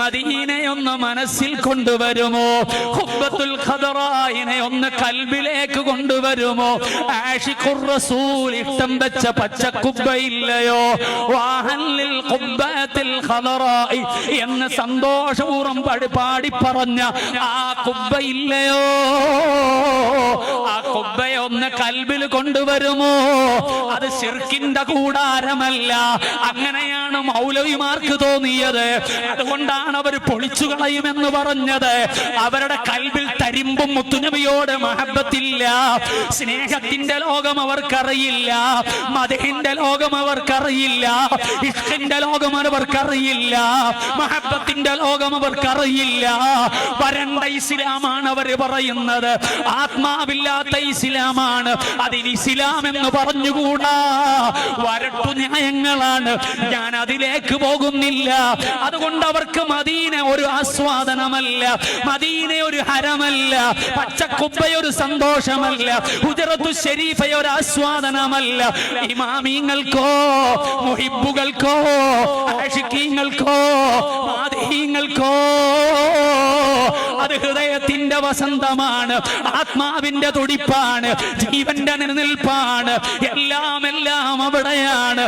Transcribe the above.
മദീനയൊന്ന് മനസ്സിൽ കൊണ്ടുവരുമോ? ഖുബ്ബത്തുൽ ഖദറായിനെ ഒന്ന് കൽബിലേക്ക് കൊണ്ടുവരുമോ? ആഷിഖുർ റസൂൽ ഇഷ്ടം വെച്ച പച്ചക്കുബ്ബയില്ലയോ? വാഹല്ലിൽ ഖുബ്ബത്തുൽ ഖദറായി എന്ന് സന്തോഷപൂർവ്വം പാടി പറഞ്ഞ ആ കുബ്ബയില്ലയോ? ആ കുബ്ബയെ ഒന്ന് കൽബിൽ കൊണ്ടുവരുമോ? അത് ശിർക്കിന്റെ കൂടാരമല്ല. അങ്ങനെയാണ് മൗലവിമാർക്ക് തോന്നിയത്. അതുകൊണ്ടാണ് അവർ പൊളിച്ചു കളയുമെന്ന് പറഞ്ഞത്. അവരുടെ കൽബിൽ തരിമ്പും മുത്തുനബിയോട് മഹബത്തില്ല. സ്നേഹത്തിന്റെ ലോകം അവർക്കറിയില്ല, മദഹിന്റെ ലോകം അവർക്കറിയില്ല, ഇഷ്കിന്റെ ലോകം അവർക്കറിയില്ല, മഹബത്തിന്റെ ലോകം അവർക്കറിയില്ല. വരണ്ട ഇസ്ലാമാണ് അവർ പറയുന്നത്, ആത്മാവില്ലാത്ത ഇസ്ലാമാണ്. അതിന് ഇസ്ലാം എന്ന് പറഞ്ഞുകൂടാ, വരട്ടു ന്യായങ്ങളാണ്. ഞാൻ അതിലേക്ക് പോകുന്നില്ല. അതുകൊണ്ട് അവർക്ക് മദീന ഒരു ആസ്വാദനമല്ല, മദീന ഒരു ഹരമല്ല, പച്ചക്കുബ്ബയൊരു സന്തോഷമല്ല, ഹുജറത്തു ശരീഫ ഒരു ആസ്വാദനമല്ല. ഇമാമിങ്ങൾക്കോ മുഹിബ്ബുകൾക്കോ ആശിഖീങ്ങൾക്കോ മാദിഹീങ്ങൾക്കോ അത് ഹൃദയത്തിന്റെ വസന്തമാണ്, ആത്മാവിന്റെ തുടിപ്പാണ്, ജീവന്റെ നിലനിൽപ്പാണ്. എല്ലാം അവിടെയാണ്.